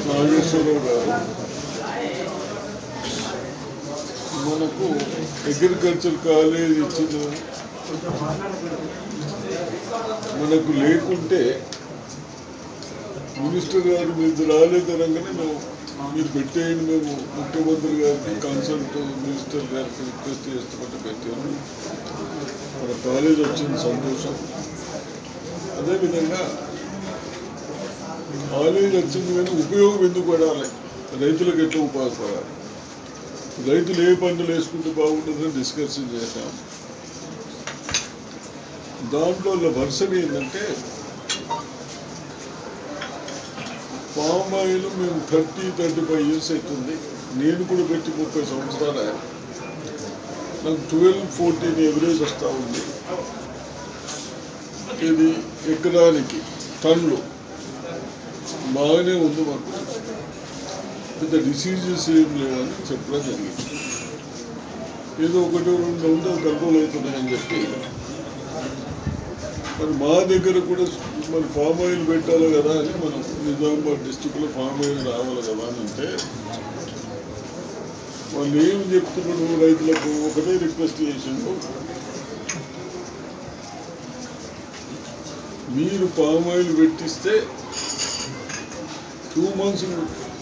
నాగేశ్వరరావు గారు మనకు agriculture college ఇచ్చిన మనకు లేకుంటే మినిస్టర్ గారు మీరు రాలేదనగానే మీరు పెట్టేయండి, మేము ముఖ్యమంత్రి గారికి కన్సల్ట్ మినిస్టర్ గారికి రిక్వెస్ట్ చేస్తామంటే పెట్టాను. మన కాలేజ్ వచ్చింది, సంతోషం. అదేవిధంగా కాలేజ్ వచ్చింది కానీ ఉపయోగం ఎందుకు పడాలి, రైతులకు ఎట్లా ఉపయోగపడాలి, రైతులు ఏ పంటలు వేసుకుంటే బాగుంటుందని డిస్కషన్ చేశాం. దాంట్లో వర్షన్ ఏంటంటే పామ్ ఆయిల్ మేము 30-35 years అవుతుంది. నేను కూడా పెట్టి 30 సంవత్సరాలు అయ్యాను. నాకు 12-14 ఎవరేజ్ వస్తూ ఉంది. ఇది ఎకరానికి టన్నులు బాగానే ఉంది. మాకు పెద్ద డిసీజెస్ ఏం లేవని చెప్పడం జరిగింది. ఏదో 1-2 కంట్రోల్ అవుతున్నాయని చెప్పి మరి మా దగ్గర కూడా మరి ఫామ్ ఆయిల్ పెట్టాలి కదా అని మనం నిజామాబాద్ డిస్టిక్లో ఫామ్ ఆయిల్ రావాలి కదా అని అంటే వాళ్ళు ఏం చెప్తున్నాడు, రైతులకు ఒకటే రిక్వెస్ట్ చేసిండు, మీరు పామ్ ఆయిల్ పెట్టిస్తే 2 months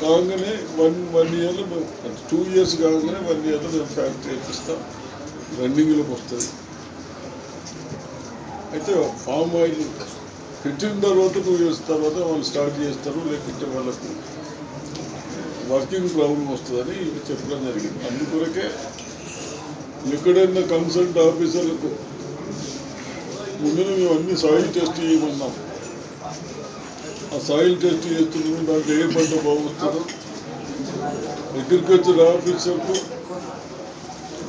కాగానే 1 yearలో మేము 2 years కాగానే 1 yearలో మేము ఫ్యాక్టరీ తెప్పిస్తాం, రన్నింగ్లోకి వస్తుంది. అయితే ఫామ్ ఆయిల్ పెట్టిన తర్వాత 2 years తర్వాత వాళ్ళు స్టార్ట్ చేస్తారు, లేకుంటే వాళ్ళకు వర్కింగ్ ప్రాబ్లం వస్తుందని చెప్పడం జరిగింది. అందుకొరకే ఎక్కడైనా కన్సల్ట్ ఆఫీసర్లకు ముందున మేము అన్ని సాయిల్ టెస్ట్ చేయమన్నాం. ఆ సాయిల్ టెస్ట్ చేస్తున్నాము, దాంట్లో ఏ పంట బాగుతుందో అగ్రికల్చర్ ఆఫీసర్కు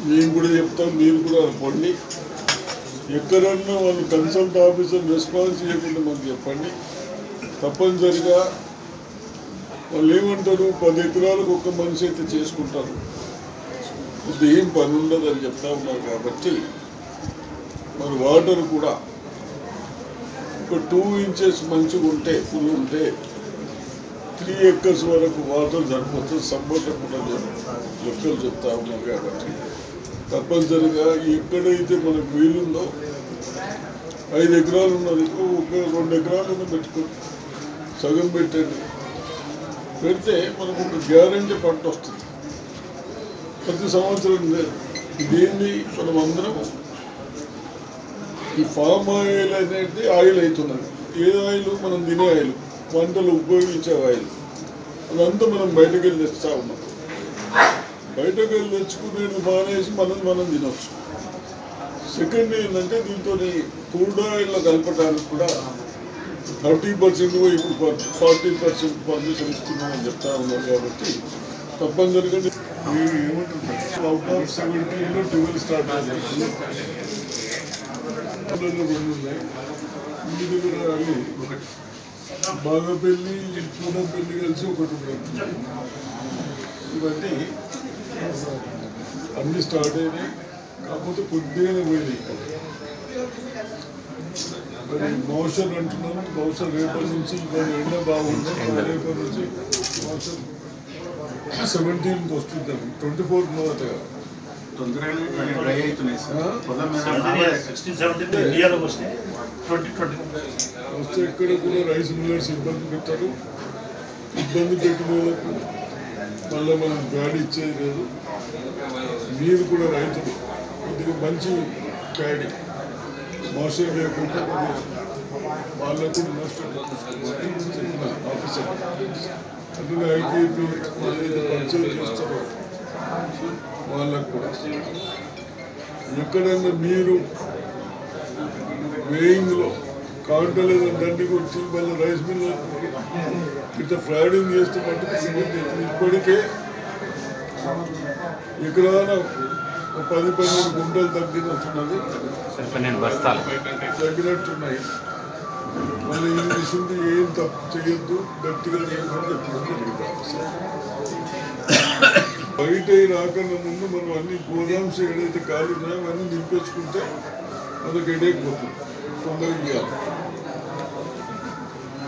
మేము కూడా చెప్తాం, మీరు కూడా పండి. ఎక్కడన్నా వాళ్ళు కన్సల్ట్ ఆఫీసర్ రెస్పాన్స్ చేయకుండా మాకు చెప్పండి. తప్పనిసరిగా వాళ్ళు ఏమంటారు, 10 ఎకరాలకు ఒక మనిషి అయితే చేసుకుంటారు, ఇది ఏం పని ఉండదు అని చెప్తా ఉన్నారు. కాబట్టి మరి వాటర్ కూడా ఒక 2 inches మంచిగా ఉంటే, ఫుల్ ఉంటే 3 acres వరకు వాటర్ సరిపోతుంది. సమ్మర్లో కూడా లెక్కలు చెప్తా ఉన్నారు. కాబట్టి తప్పనిసరిగా ఎక్కడైతే మనకు వీలుందో 5 ఎకరాలు ఉన్నది, ఒక 2 ఎకరాలను పెట్టుకొని సగం పెట్టండి. పెడితే మనకు ఒక గ్యారంటీ పంట వస్తుంది ప్రతి సంవత్సరం. దీన్ని మనం అందరం ఈ ఫామ్ ఆయిల్ అనేది ఆయిల్ అవుతున్నది. ఏ ఆయిల్ మనం తినే ఆయిల్, వంటలు ఉపయోగించే ఆయిల్, అదంతా మనం బయటకు వెళ్ళి తెస్తా ఉన్నాం. బయటకు వెళ్ళి తెచ్చుకునేది మానేసి మనం తినవచ్చు. సెకండ్ ఏంటంటే దీంతో క్రూడ్ ఆయిల్లో కలపడానికి కూడా 30% ఇప్పుడు 40% పర్మిషన్ ఇస్తున్నామని చెప్తా ఉన్నారు. కాబట్టి తప్పనిసరిగా ఏమంటుంది, అవుట్ ఆఫ్ 17లో 12 స్టార్ట్ అవుతుంది. ఉన్నాయి మీ దగ్గర అవి బాగపల్లి, పూనపల్లి కలిసి ఒకటి ఉంటుంది. ఇవన్నీ అన్నీ స్టార్ట్ అయినాయి, కాకపోతే కొద్దిగానే పోయినాయి. మరి మోషన్ అంటున్నాను, బహుశా రేపటి నుంచి ఎండ బాగుంది, రేపటి నుంచి మోషన్ 17th వస్తుంది. 24th వస్తే ఇక్కడ కూడా రైస్ మిల్లర్స్ ఇబ్బంది పెట్టారు. ఇబ్బంది పెట్టిన వాళ్ళకు మళ్ళీ మనం గాడి ఇచ్చేది లేదు. మీరు కూడా రైతులు కొద్దిగా మంచి ప్యాడీ మోసం లేకుండా వాళ్ళకు నష్టం చెప్పిన ఆఫీసర్ అందులో ఐటీపీ ఏదైతే పరిచయం చేస్తారో వాళ్ళకు కూడా ఎక్కడన్నా మీరు వేయింగ్లో కాంటలు దండి కొట్టి మళ్ళీ రైస్ మిల్ ఇట్లా ఫ్రాడింగ్ చేస్తే మటుకు ఇప్పటికే ఎకరాన 10-12 గుంటలు తగ్గినట్టున్నది, తగ్గినట్టున్నాయి. మళ్ళీ ఈ విషయం ఏం తప్పు చేయొద్దు, గట్టిగా బయట రాకన్నా ముందు మనం అన్ని గోదామ్స్ ఏదైతే ఖాళీ ఉన్నాయో అవన్నీ నింపేసుకుంటే మనకు హెడేక్ పోతుంది. తొందరగా ఇవ్వాలి.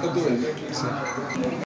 అర్థమైంది.